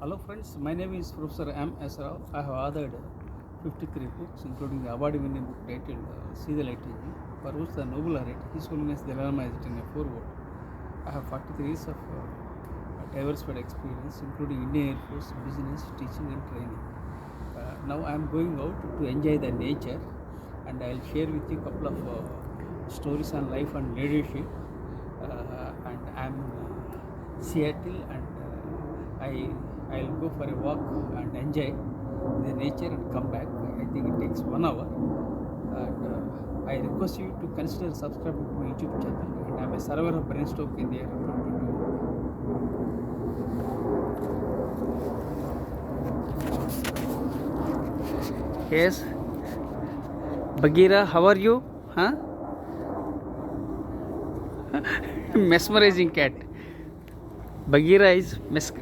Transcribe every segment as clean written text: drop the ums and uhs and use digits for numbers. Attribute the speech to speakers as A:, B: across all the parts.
A: Hello friends, my name is Professor M.S.Rao. I have authored 53 books, including the award-winning book titled See the Light in You, for which the Nobel laureate, His Holiness the Dalai Lama, is it in a foreword. I have 43 years of diversified experience, including Indian Air Force, business, teaching and training. Now I am going out to enjoy the nature, and I will share with you a couple of stories on life and leadership. And I am in Seattle, and I'll go for a walk and enjoy the nature and come back. I think it takes 1 hour. And I request you to consider subscribing to my YouTube channel. And I'm a server of Brainstroke in the year 2022. Yes, Bagheera, how are you? Huh? Mesmerizing cat. Bagheera is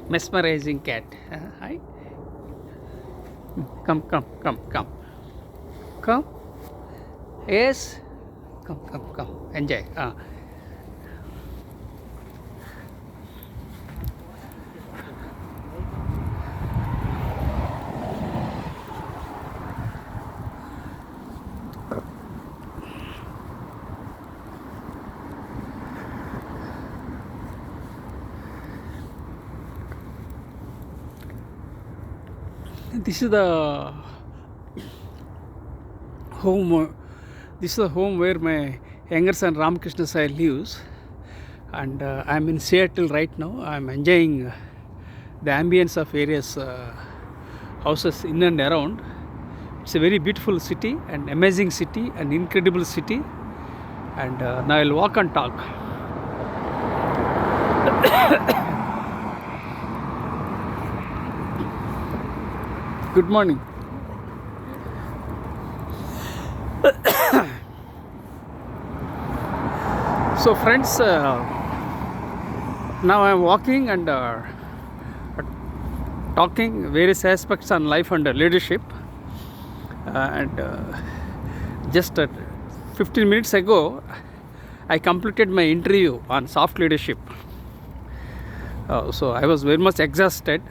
A: mesmerizing cat. Hi. Come. Come. Yes. Come. Enjoy. This is the home. This is the home where my younger son Ramakrishna Sai lives, and I'm in Seattle right now. I'm enjoying the ambience of various houses in and around. It's a very beautiful city, an amazing city, an incredible city, and now I'll walk and talk. Good morning. So friends, now I'm walking and talking various aspects on life and leadership, and just 15 minutes ago I completed my interview on soft leadership. So I was very much exhausted.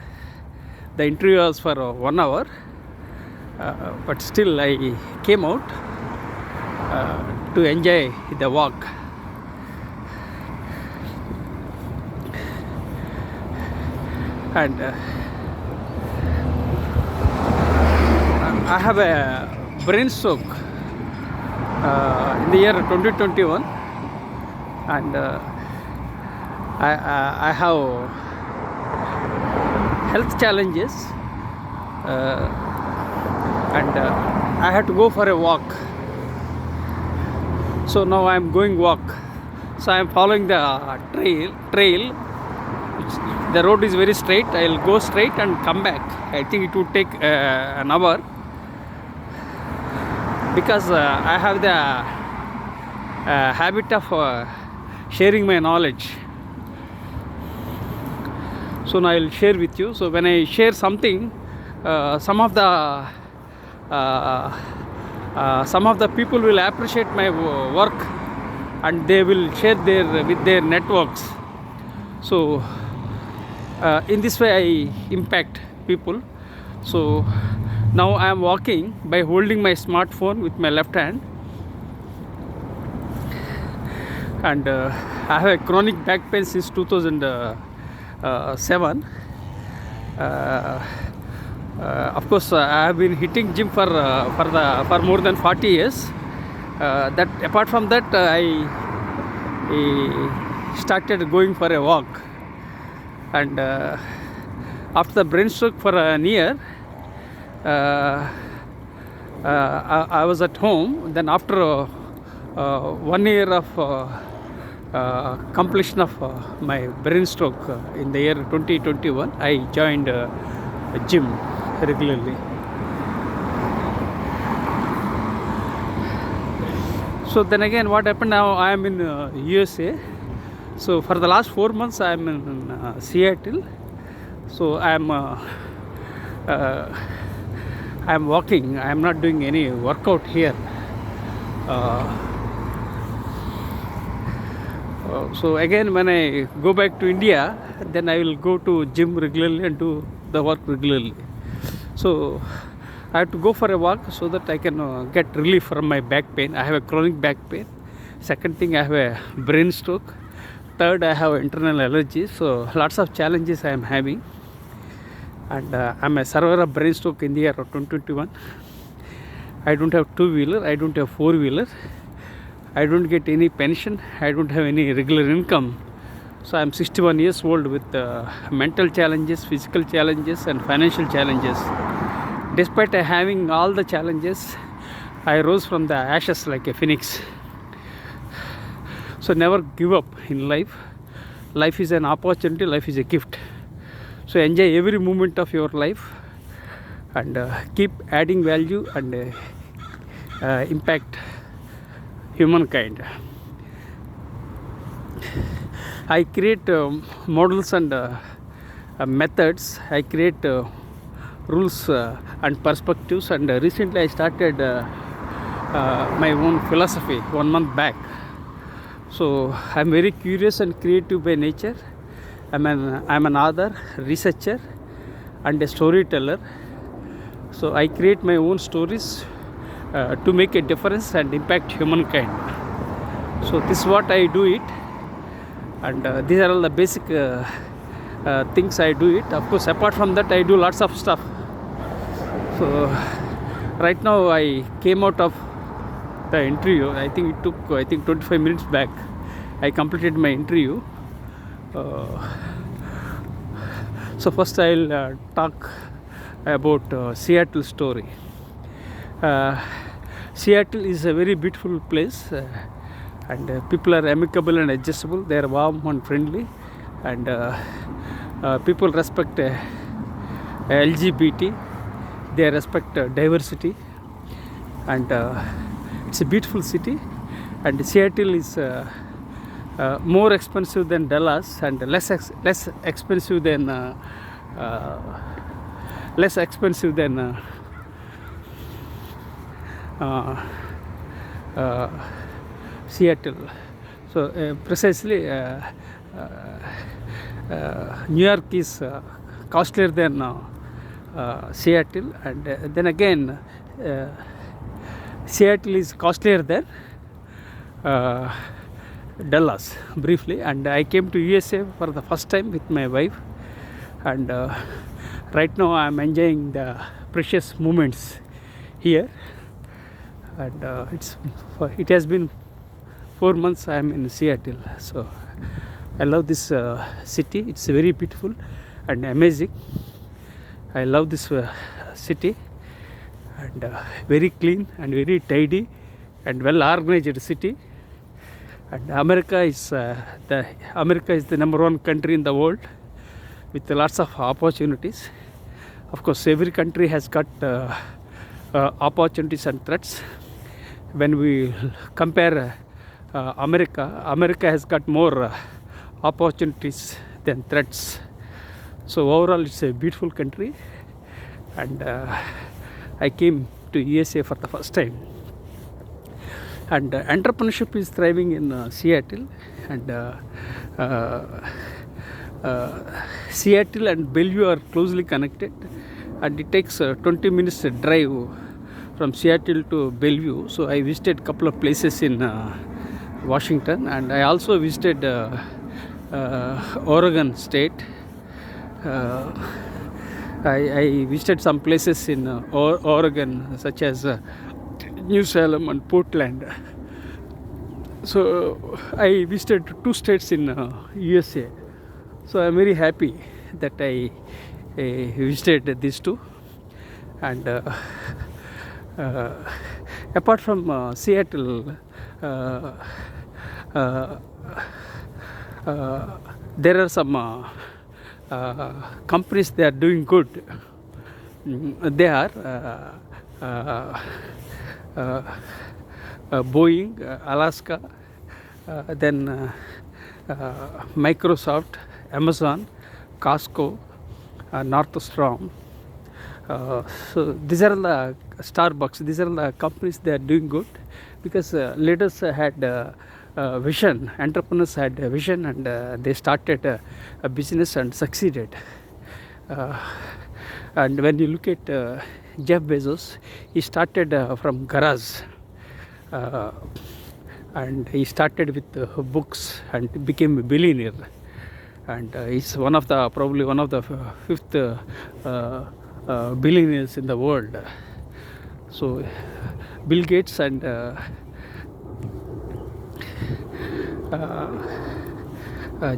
A: The interview was for 1 hour, but still I came out to enjoy the walk. And I have a brain stroke in the year 2021, and I have health challenges, and I had to go for a walk. So now I am going walk. So I am following the trail. The road is very straight. I will go straight and come back. I think it would take an hour, because I have the habit of sharing my knowledge. So now I will share with you. So when I share something, some of the people will appreciate my work, and they will share with their networks. So in this way I impact people. So now I am walking by holding my smartphone with my left hand, and I have a chronic back pain since 2007. Of course, I have been hitting gym for more than 40 years. That apart from that, I started going for a walk, and after the brain stroke for an year, I was at home. Then after 1 year of completion of my brain stroke in the year 2021, I joined a gym regularly. So then again, what happened now? I am in USA. So for the last 4 months I am in Seattle. So I am walking. I am not doing any workout here. So again, when I go back to India, then I will go to gym regularly and do the work regularly. So I have to go for a walk so that I can get relief from my back pain. I have a chronic back pain. Second thing, I have a brain stroke. Third, I have internal allergies. So lots of challenges I am having. And I'm a survivor of brain stroke in the year of 2021. I don't have two-wheeler. I don't have four-wheeler. I don't get any pension. I don't have any regular income. So I'm 61 years old with mental challenges, physical challenges, and financial challenges. Despite having all the challenges, I rose from the ashes like a phoenix. So never give up in life. Life is an opportunity. Life is a gift. So enjoy every moment of your life and keep adding value and impact humankind. I create models and methods. I create rules and perspectives, and recently I started my own philosophy 1 month back. So I'm very curious and creative by nature. I'm an author, researcher, and a storyteller. So I create my own stories to make a difference and impact humankind. So this is what I do it, and these are all the basic things I do it. Of course, apart from that, I do lots of stuff. So right now I came out of the interview. I think it took 25 minutes back. I completed my interview. So first I'll talk about Seattle story. Seattle is a very beautiful place, and people are amicable and adjustable. They are warm and friendly, and people respect LGBT. They respect diversity, and it's a beautiful city. And Seattle is more expensive than Dallas, and less expensive than Seattle. So precisely, New York is costlier than Seattle, and then again Seattle is costlier than Dallas briefly. And I came to USA for the first time with my wife, and right now I am enjoying the precious moments here. And it has been 4 months I am in Seattle. So I love this city. It's very beautiful and amazing. I love this city, and very clean and very tidy and well organized city. And America is the number one country in the world with lots of opportunities. Of course, every country has got opportunities and threats. When we compare America has got more opportunities than threats. So overall, it's a beautiful country, and I came to USA for the first time. And entrepreneurship is thriving in Seattle, and Seattle and Bellevue are closely connected, and it takes 20 minutes drive from Seattle to Bellevue. So I visited a couple of places in Washington, and I also visited Oregon State. I visited some places in Oregon, such as New Salem and Portland. So I visited 2 states in USA. So I'm very happy that I visited these 2. And apart from Seattle, there are some companies. They are doing good. They are Boeing, Alaska, then Microsoft, Amazon, Costco, Northstrom. So these are the Starbucks. These are the companies. They are doing good because leaders had vision. Entrepreneurs had a vision, and they started a business and succeeded. And when you look at Jeff Bezos, he started from garage, and he started with books and became a billionaire. And he's probably one of the fifth billionaires in the world. So Bill Gates and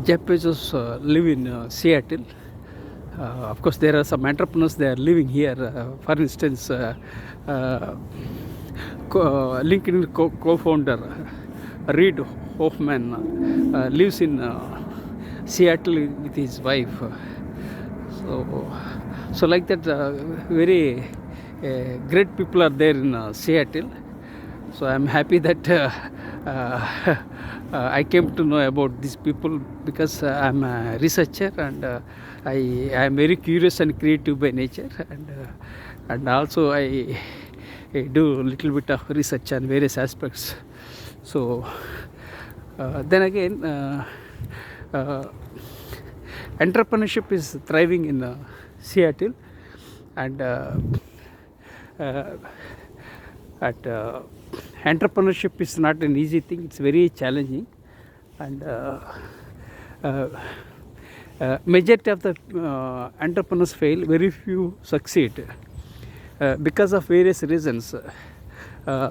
A: Jeff Bezos live in Seattle. Of course, there are some entrepreneurs they are living here. For instance, LinkedIn co-founder Reid Hoffman lives in Seattle with his wife. So like that, very great people are there in Seattle. So I'm happy that I came to know about these people, because I'm a researcher, and I am very curious and creative by nature, and also I do a little bit of research on various aspects. So then again, entrepreneurship is thriving in Seattle, and entrepreneurship is not an easy thing. It's very challenging, and majority of the entrepreneurs fail. Very few succeed because of various reasons.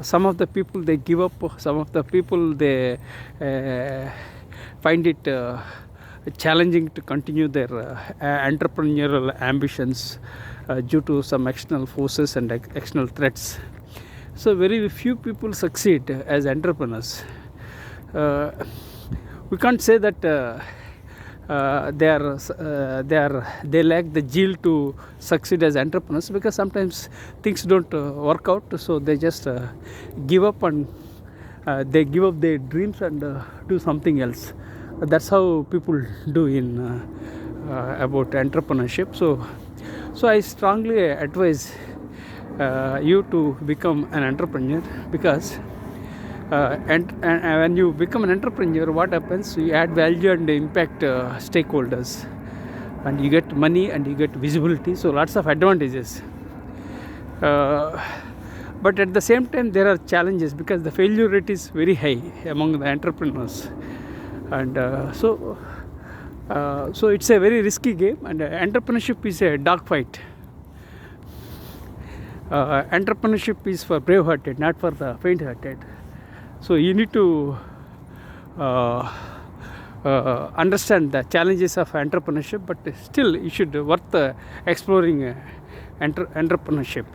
A: Some of the people they give up. Some of the people they find it challenging to continue their entrepreneurial ambitions due to some external forces and external threats. So very few people succeed as entrepreneurs. We can't say that they lack the zeal to succeed as entrepreneurs, because sometimes things don't work out, so they just give up, and they give up their dreams and do something else. That's how people do in about entrepreneurship. So I strongly advise you to become an entrepreneur, because and when you become an entrepreneur, what happens? You add value and impact stakeholders, and you get money and you get visibility. So lots of advantages. But at the same time, there are challenges, because the failure rate is very high among the entrepreneurs, and so it's a very risky game, and entrepreneurship is a dogfight. Entrepreneurship is for brave-hearted, not for the faint-hearted. So you need to understand the challenges of entrepreneurship, but still you should worth exploring entrepreneurship.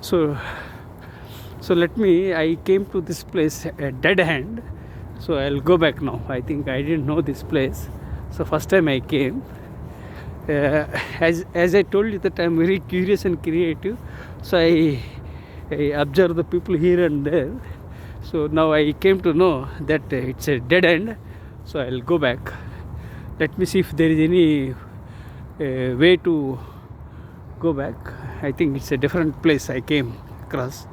A: So I came to this place a dead hand. So I'll go back now. I think I didn't know this place. So first time I came. As I told you that I'm very curious and creative, so I observe the people here and there. So now I came to know that it's a dead end, so I'll go back. Let me see if there is any way to go back. I think it's a different place I came across.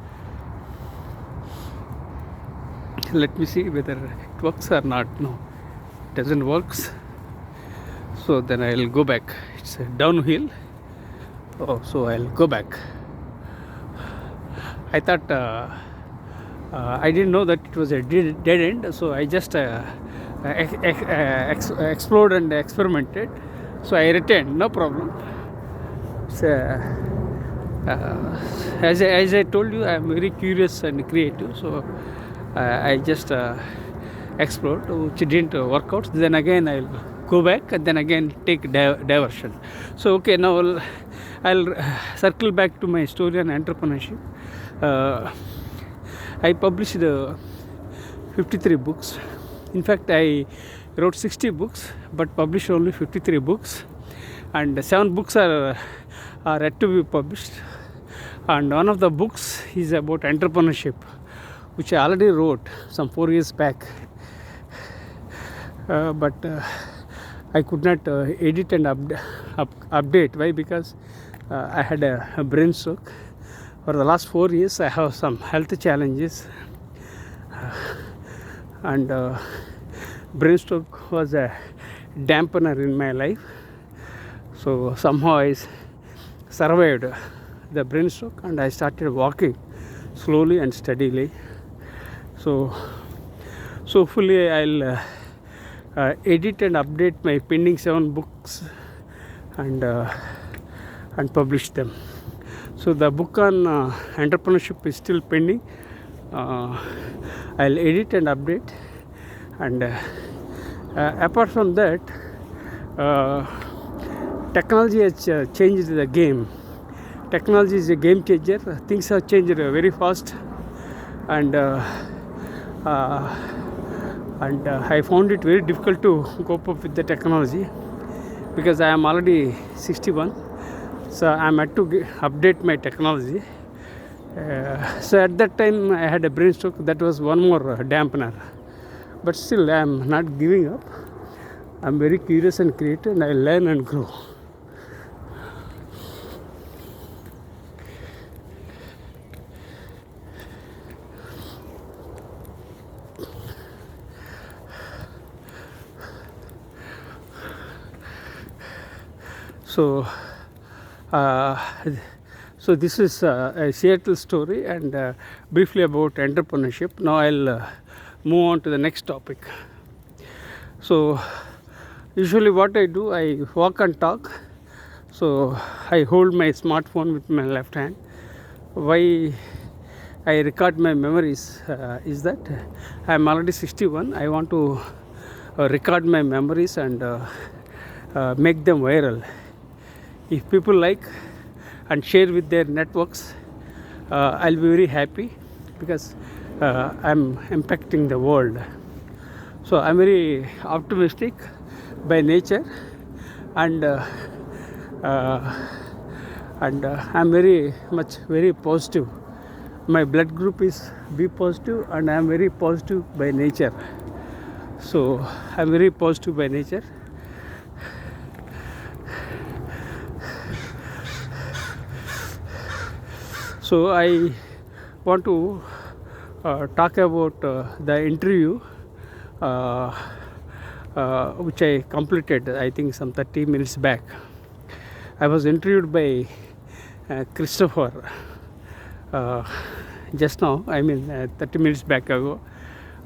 A: Let me see whether it works or not. No, it doesn't work. So then I'll go back. It's a downhill. So I'll go back. I thought I didn't know that it was a dead end. So I just explored and experimented. So I returned, no problem. So, as I told you, I am very curious and creative. So I just explored, which didn't work out. Then again I'll go back, and then again take diversion. So okay, now I'll circle back to my story on entrepreneurship. I published 53 books. In fact, I wrote 60 books, but published only 53 books, and 7 books are yet to be published. And one of the books is about entrepreneurship, which I already wrote some 4 years back, but I could not edit and update. Why? Because I had a brain stroke. For the last 4 years, I have some health challenges, and brainstroke was a dampener in my life. So somehow I survived the brainstroke and I started walking slowly and steadily. So fully I'll edit and update my pending 7 books and publish them. So the book on entrepreneurship is still pending. I'll edit and update, and apart from that, technology has changed the game. Technology is a game changer. Things have changed very fast, and I found it very difficult to cope up with the technology because I am already 61. So I'm had to update my technology. So at that time I had a brainstroke. That was one more dampener. But still I am not giving up. I'm very curious and creative, and I learn and grow. So this is a Seattle story, and briefly about entrepreneurship. Now I'll move on to the next topic. So usually what I do, I walk and talk. So I hold my smartphone with my left hand. Why I record my memories is that I'm already 61. I want to record my memories and make them viral. If people like and share with their networks, I'll be very happy because I'm impacting the world. So I'm very optimistic by nature, and I'm very positive. My blood group is B positive, and I'm very positive by nature. So I'm very positive by nature. So I want to talk about the interview which I completed, I think some 30 minutes back. I was interviewed by Christopher just now, 30 minutes back ago,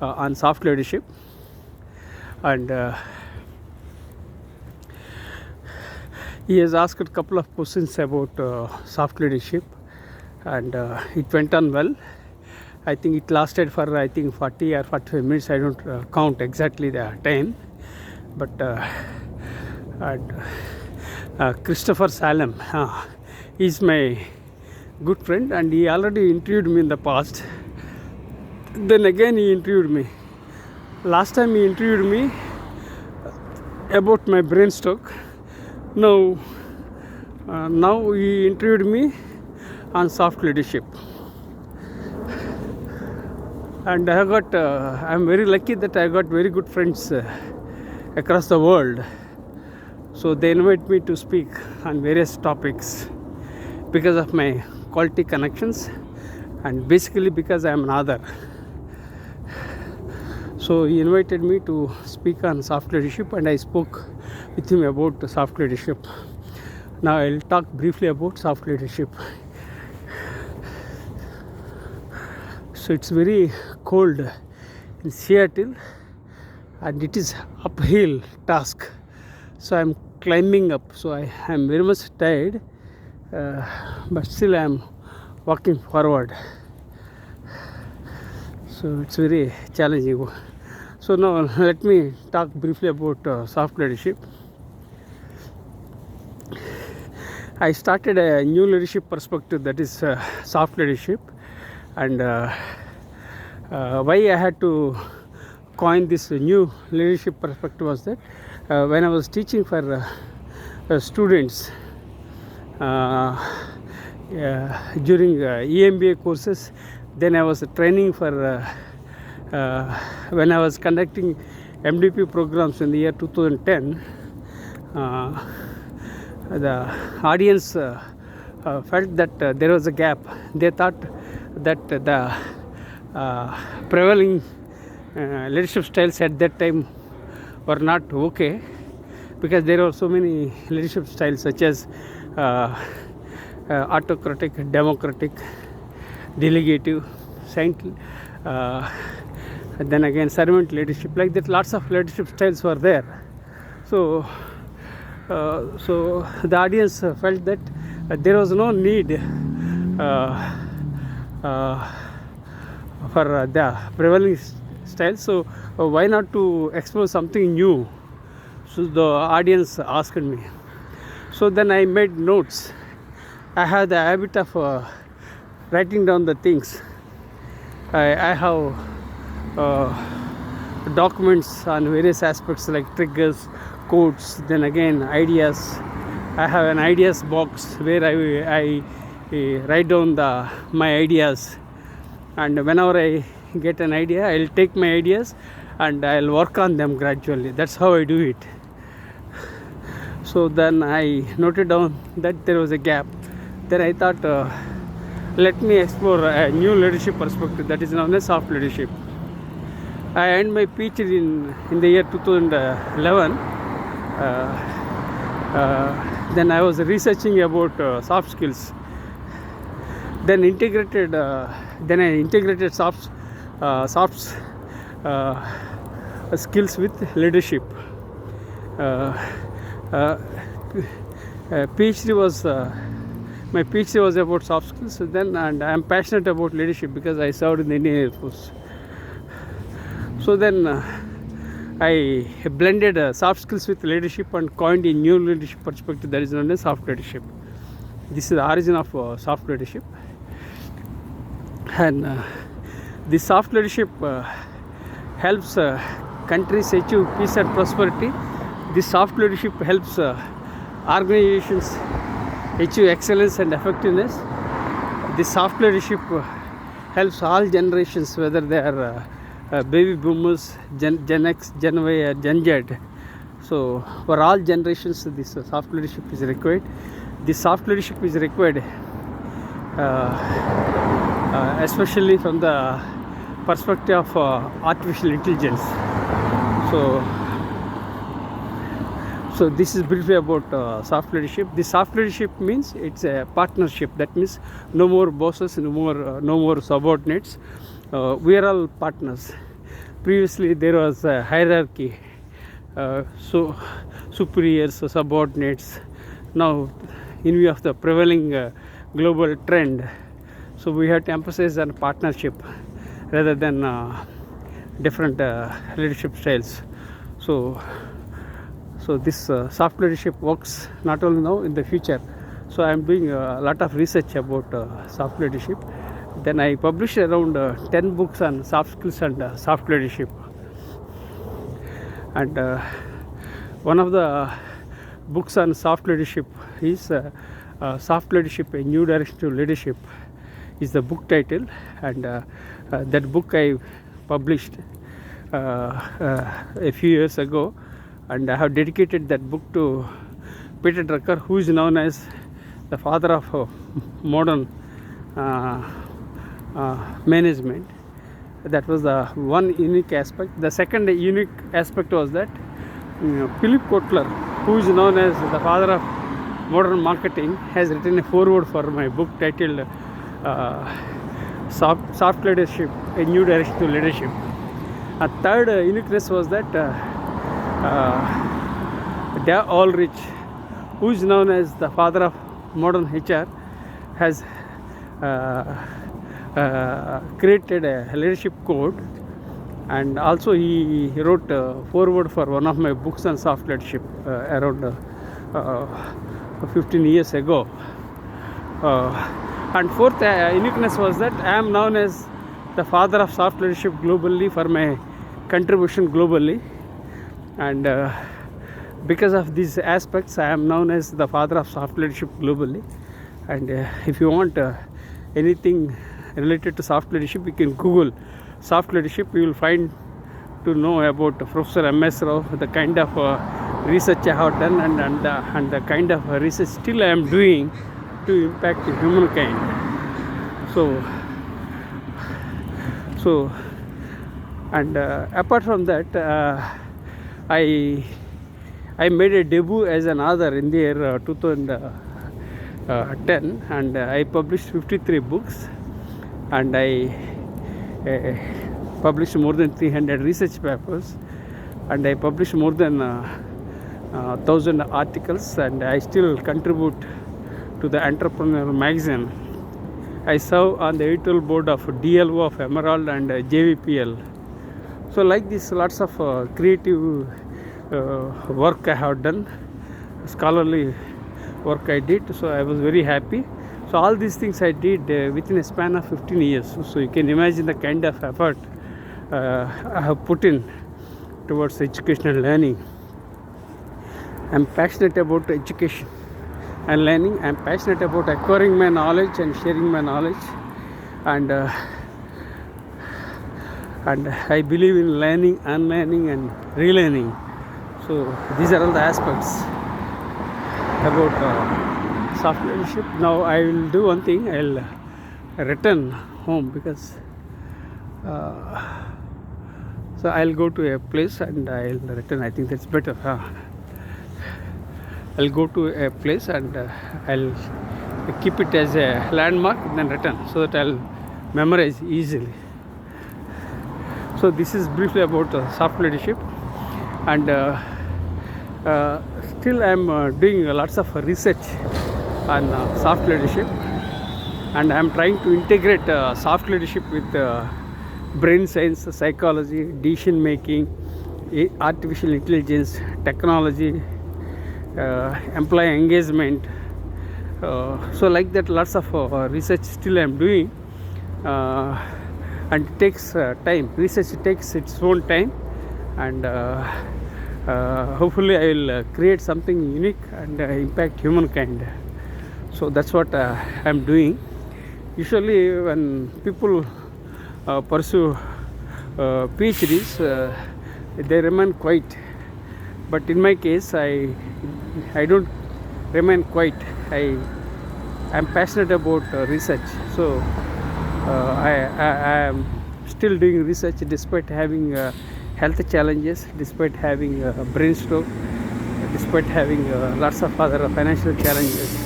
A: on soft leadership, and he has asked a couple of questions about soft leadership, and it went on well. I think it lasted for 40 or 45 minutes. I don't count exactly the time, but Christopher Salem, he's my good friend, and he already interviewed me in the past. Then again he interviewed me. Last time he interviewed me about my brainstroke. Now he interviewed me on soft leadership, and I'm very lucky that I got very good friends across the world. So they invite me to speak on various topics because of my quality connections, and basically because I am an author. So he invited me to speak on soft leadership, and I spoke with him about soft leadership. Now I'll talk briefly about soft leadership. So it's very cold in Seattle, and it is uphill task. So I'm climbing up. So I am very much tired, but still I am walking forward. So it's very challenging. So now let me talk briefly about soft leadership. I started a new leadership perspective, that is soft leadership. And why I had to coin this new leadership perspective was that when I was teaching for students during EMBA courses, then I was training for when I was conducting MDP programs in the year 2010. The audience felt that there was a gap. They thought that the prevailing leadership styles at that time were not okay, because there were so many leadership styles such as autocratic, democratic, delegative, then again servant leadership, like that. Lots of leadership styles were there. So the audience felt that there was no need for the prevailing style, so why not to explore something new? So the audience asked me. So then I made notes. I have the habit of writing down the things. I have documents on various aspects like triggers, quotes, then again ideas. I have an ideas box where I write down my ideas, and whenever I get an idea, I'll take my ideas and I'll work on them gradually. That's how I do it. So then I noted down that there was a gap. Then I thought, let me explore a new leadership perspective, that is known as soft leadership. I earned my Ph.D. in the year 2011. Then I was researching about soft skills. Then I integrated soft skills with leadership. My PhD was about soft skills. Then, and I am passionate about leadership because I served in the Indian Air Force. So then I blended soft skills with leadership and coined a new leadership perspective that is known as soft leadership. This is the origin of soft leadership. And the soft leadership helps countries achieve peace and prosperity. The soft leadership helps organizations achieve excellence and effectiveness. The soft leadership helps all generations, whether they are baby boomers, Gen X, Gen Y, or Gen Z. So for all generations, this soft leadership is required. This soft leadership is required especially from the perspective of artificial intelligence. So this is briefly about soft leadership. The soft leadership means it's a partnership. That means no more bosses, no more subordinates. We are all partners. Previously there was a hierarchy, so superiors, subordinates. Now, in view of the prevailing global trend, so we have to emphasize on partnership rather than different leadership styles. So this soft leadership works not only now, in the future. So I am doing a lot of research about soft leadership. Then I published around 10 books on soft skills and soft leadership. And one of the books on soft leadership is Soft Leadership, A New Direction to Leadership is the book title. And that book I published a few years ago. And I have dedicated that book to Peter Drucker, who is known as the father of modern management. That was the one unique aspect. The second unique aspect was that Philip Kotler, who is known as the father of modern marketing, has written a foreword for my book titled Soft Leadership, A New Direction to Leadership. A third uniqueness was that Dave Ulrich, who is known as the father of modern HR, has created a leadership code, and also he wrote a foreword for one of my books on soft leadership around 15 years ago. And fourth uniqueness was that I am known as the father of soft leadership globally for my contribution globally. And because of these aspects, I am known as the father of soft leadership globally. And if you want anything related to soft leadership, you can Google soft leadership. You will find to know about Professor M.S. Rao, the kind of research I have done, and the kind of research still I am doing to impact humankind. So And apart from that, I made a debut as an author in the year 2010, and I published 53 books, and I published more than 300 research papers, and I published more than 1,000 articles, and I still contribute to the Entrepreneur magazine. I serve on the editorial board of DLO of Emerald and JVPL. So like this, lots of creative work I have done, scholarly work I did, so I was very happy. So all these things I did within a span of 15 years. So you can imagine the kind of effort I have put in towards educational learning. I'm passionate about education and learning. I'm passionate about acquiring my knowledge and sharing my knowledge, and I believe in learning, unlearning, and relearning. So these are all the aspects about soft leadership. Now I will do one thing. I'll return home because so I'll go to a place and I'll return. I think that's better. I'll go to a place and I'll keep it as a landmark and then return, so that I'll memorize easily. So this is briefly about soft leadership, and still I'm doing lots of research on soft leadership, and I'm trying to integrate soft leadership with brain science, psychology, decision making, artificial intelligence, technology, employee engagement. So like that, lots of research still I'm doing, and it takes time. Research takes its own time, and hopefully I will create something unique and impact humankind. So that's what I'm doing. Usually when people pursue PhDs, they remain quiet, but in my case I don't remain quiet. I'm passionate about research, so I am still doing research despite having health challenges, despite having brain stroke, despite having lots of other financial challenges.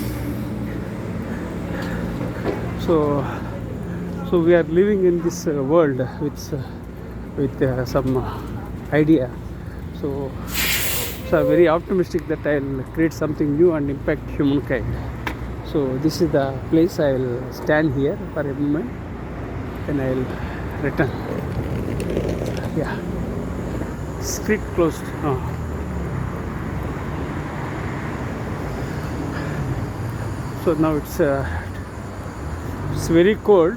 A: So we are living in this world with some idea. So I'm very optimistic that I'll create something new and impact humankind. So this is the place. I'll stand here for a moment, and I'll return. Yeah, street closed. So now it's very cold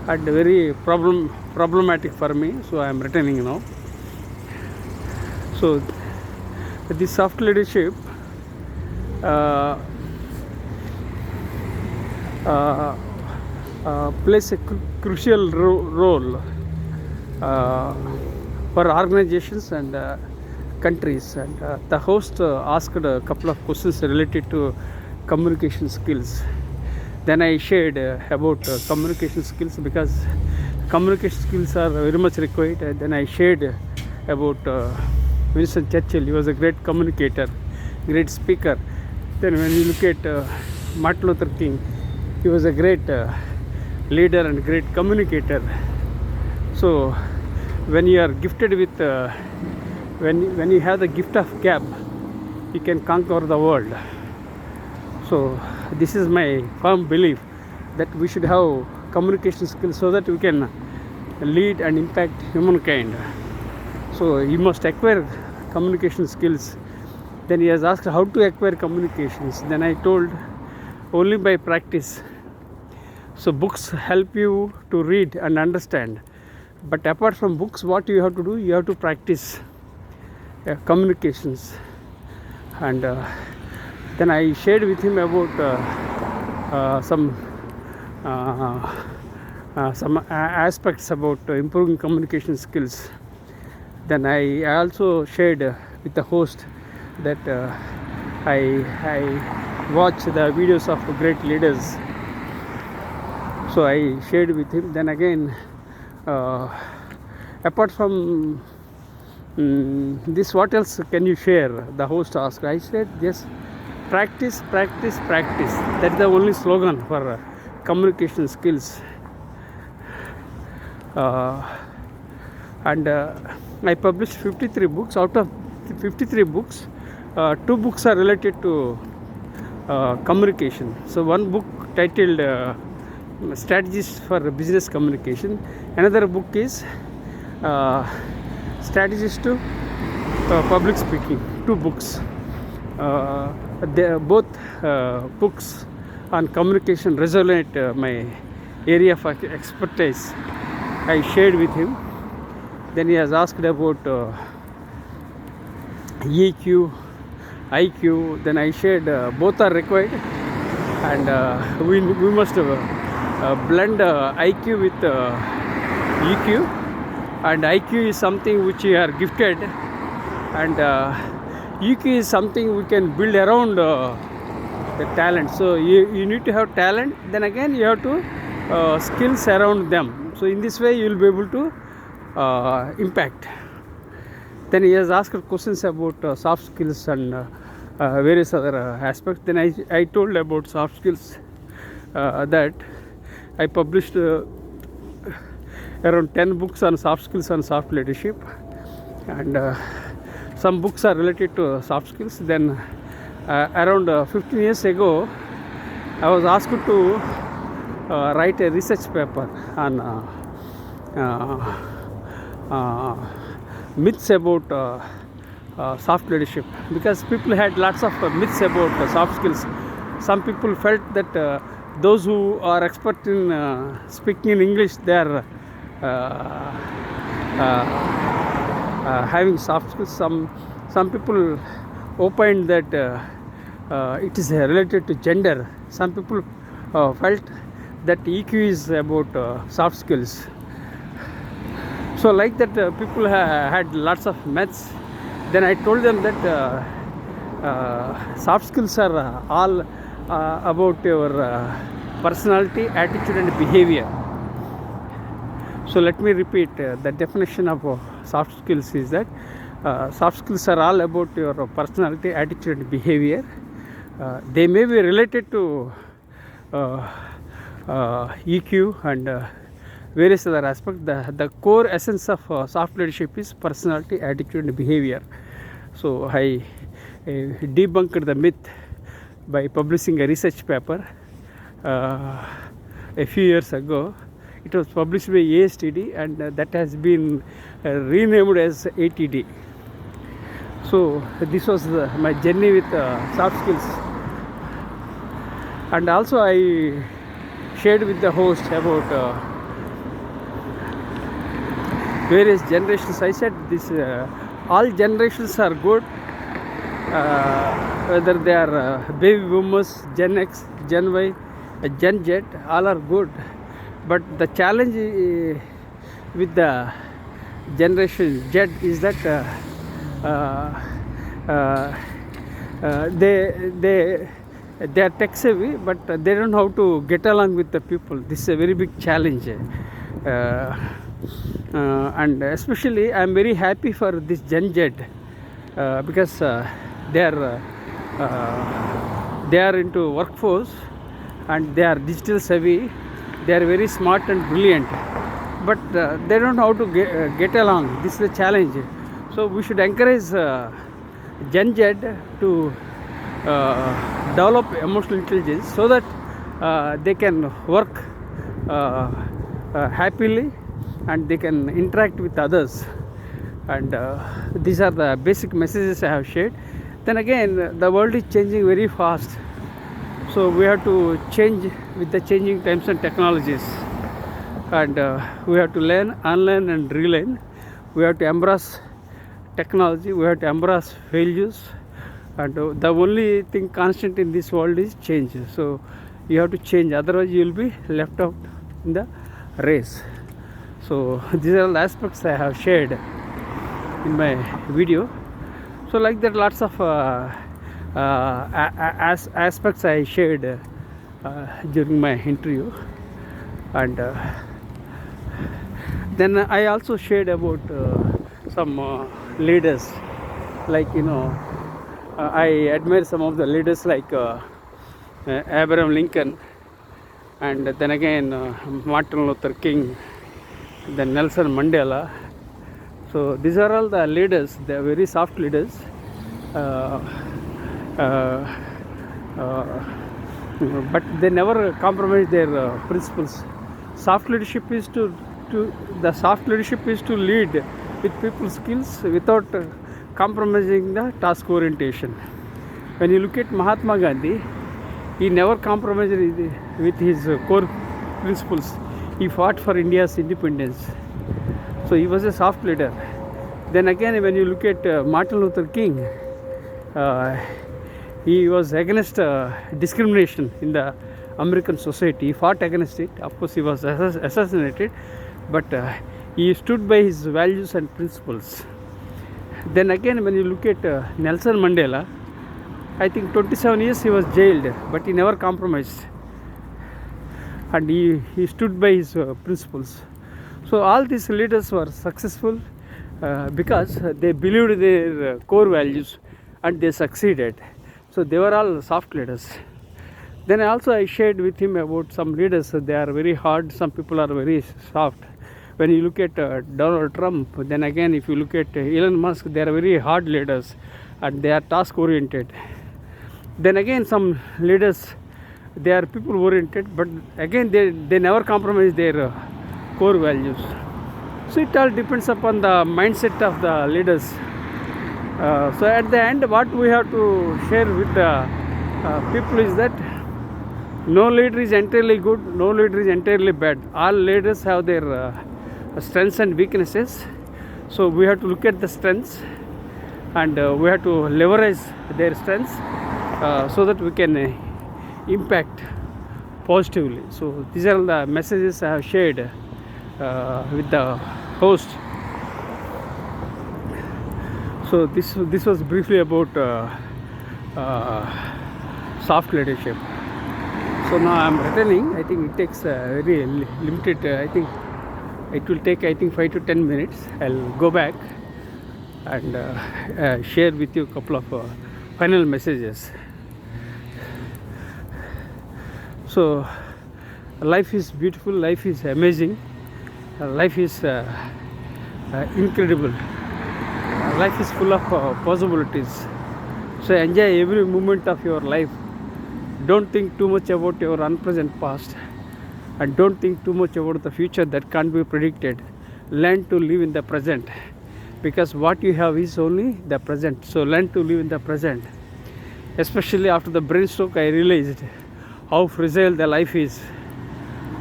A: and very problematic for me. So I am returning now. So this soft leadership plays a crucial role for organizations and countries. And the host asked a couple of questions related to communication skills. Then I shared about communication skills, because communication skills are very much required. Then I shared about Winston Churchill. He was a great communicator, great speaker. Then when you look at Martin Luther King, he was a great leader and great communicator. So when you are gifted with when you have the gift of gab, you can conquer the world. So this is my firm belief, that we should have communication skills so that we can lead and impact humankind. So you must acquire communication skills. Then he has asked how to acquire communications. Then I told, only by practice. So books help you to read and understand, but apart from books, what you have to do, you have to practice communications. And then I shared with him about some aspects about improving communication skills. Then I also shared with the host that I watch the videos of great leaders. So I shared with him. Then again apart from this, what else can you share? The host asked. I said, yes, practice, practice, practice. That's the only slogan for communication skills. And I published 53 books. Out of 53 books, 2 books are related to communication. So one book titled Strategies for Business Communication. Another book is Strategies to Public Speaking. 2 books. Both books on communication resonate my area of expertise. I shared with him. Then he has asked about EQ, IQ. Then I shared both are required, and we must blend IQ with EQ. And IQ is something which you are gifted, and EQ is something we can build around the talent. So you need to have talent, then again you have to skills around them. So in this way you will be able to impact. Then he has asked questions about soft skills and various other aspects. Then I told about soft skills that I published around 10 books on soft skills and soft leadership, and some books are related to soft skills. Then around 15 years ago, I was asked to write a research paper on myths about soft leadership, because people had lots of myths about soft skills. Some people felt that those who are expert in speaking in English, they are having soft skills. Some people opined that it is related to gender. Some people felt that EQ is about soft skills. So like that, people had lots of myths. Then I told them that soft skills are all about your personality, attitude and behavior. So let me repeat, the definition of soft skills is that soft skills are all about your personality, attitude and behavior. They may be related to EQ and various other aspects. The core essence of soft leadership is personality, attitude and behavior. So I debunked the myth by publishing a research paper a few years ago. It was published by ASTD, and that has been renamed as ATD. So this was my journey with soft skills. And also I shared with the host about various generations. I said this all generations are good, whether they are baby boomers, Gen X, Gen Y, Gen Z, all are good. But the challenge with the generation Z is that they are tech savvy, but they don't know how to get along with the people. This is a very big challenge. And especially I am very happy for this Gen Z because they are into workforce and they are digital savvy. They are very smart and brilliant, but they don't know how to get along. This is the challenge. So we should encourage Gen Z to develop emotional intelligence so that they can work happily and they can interact with others. And these are the basic messages I have shared. Then again, the world is changing very fast, so we have to change with the changing times and technologies, and we have to learn, unlearn and relearn. We have to embrace technology, we have to embrace failures, and the only thing constant in this world is change. So you have to change, otherwise you will be left out in the race. So these are the aspects I have shared in my video. So like that, lots of aspects I shared during my interview, and Then I also shared about some leaders, like I admire some of the leaders like Abraham Lincoln, and then again Martin Luther King, then Nelson Mandela. So these are all the leaders. They are very soft leaders. Uh, uh, uh, but they never compromise their principles. Soft leadership is to lead with people's skills without compromising the task orientation. When you look at Mahatma Gandhi, he never compromised with his core principles. He fought for India's independence. So he was a soft leader. Then again, when you look at Martin Luther King, he was against discrimination in the American society. He fought against it. Of course, he was assassinated, but he stood by his values and principles. Then again, when you look at Nelson Mandela, I think 27 years he was jailed, but he never compromised, and he stood by his principles. So all these leaders were successful because they believed their core values and they succeeded. So they were all soft leaders. Then I shared with him about some leaders. They are very hard, some people are very soft. When you look at Donald Trump, then again if you look at Elon Musk, they are very hard leaders and they are task oriented. Then again some leaders, they are people oriented, but again they never compromise their core values. So it all depends upon the mindset of the leaders. So at the end, what we have to share with the people is that no leader is entirely good, no leader is entirely bad. All leaders have their strengths and weaknesses. So we have to look at the strengths and we have to leverage their strengths so that we can impact positively. So these are the messages I have shared with the host. So this was briefly about soft leadership. So now I am returning. I think it takes very limited. I think it will take 5 to 10 minutes. I'll go back and share with you a couple of final messages. So life is beautiful. Life is amazing. Life is incredible. Life is full of possibilities. So enjoy every moment of your life. Don't think too much about your unpleasant past, and don't think too much about the future that can't be predicted. Learn to live in the present, because what you have is only the present. So learn to live in the present. Especially after the brain stroke, I realized how fragile the life is.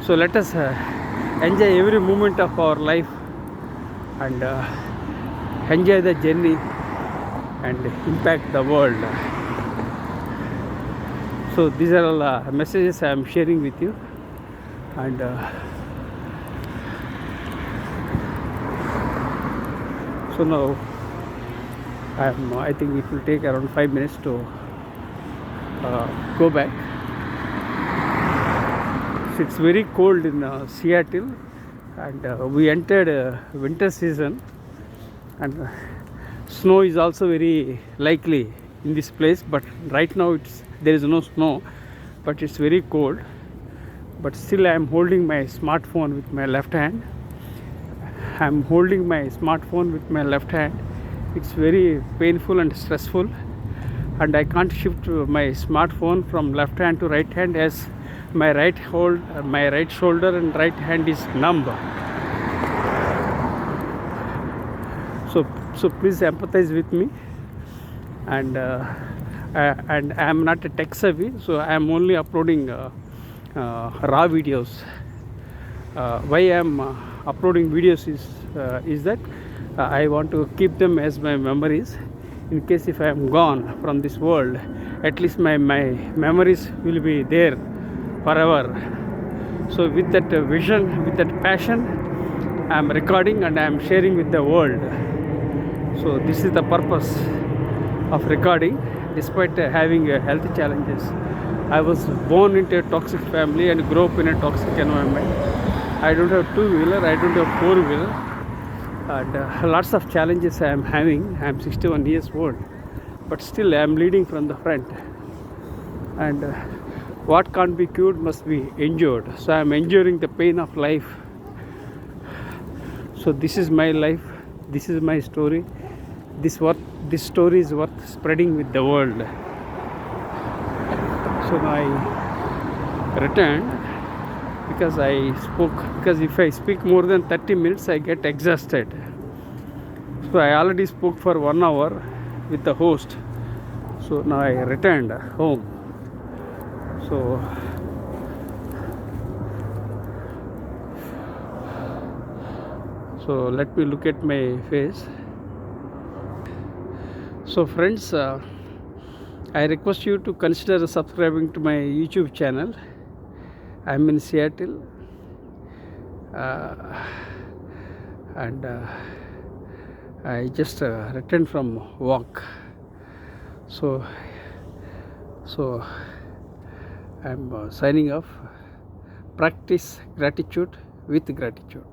A: So let us enjoy every moment of our life and enjoy the journey and impact the world. So these are all messages I am sharing with you, and so now I think it will take around 5 minutes to go back. So it's very cold in Seattle, and we entered winter season, and snow is also very likely in this place, but right now there is no snow, but it's very cold. But still I am holding my smartphone with my left hand. It's very painful and stressful, and I can't shift my smartphone from left hand to right hand, as my right shoulder and right hand is numb. So please empathize with me, and I am not a tech savvy, so I am only uploading raw videos. Why I am uploading videos is that I want to keep them as my memories. In case if I am gone from this world, at least my memories will be there forever. So with that vision, with that passion, I am recording and I am sharing with the world. So this is the purpose of recording. Despite having health challenges, I was born into a toxic family and grew up in a toxic environment. I don't have two-wheeler, I don't have four-wheeler, and lots of challenges I am having. I am 61 years old, but still I am leading from the front, and what can't be cured must be endured. So I am enduring the pain of life. So this is my life, this is my story. This story is worth spreading with the world. So I returned because I spoke, because if I speak more than 30 minutes I get exhausted. So I already spoke for 1 hour with the host. So now I returned home. So let me look at my face. So friends, I request you to consider subscribing to my YouTube channel. I'm in Seattle, and I just returned from walk. So I'm signing off. Practice gratitude with gratitude.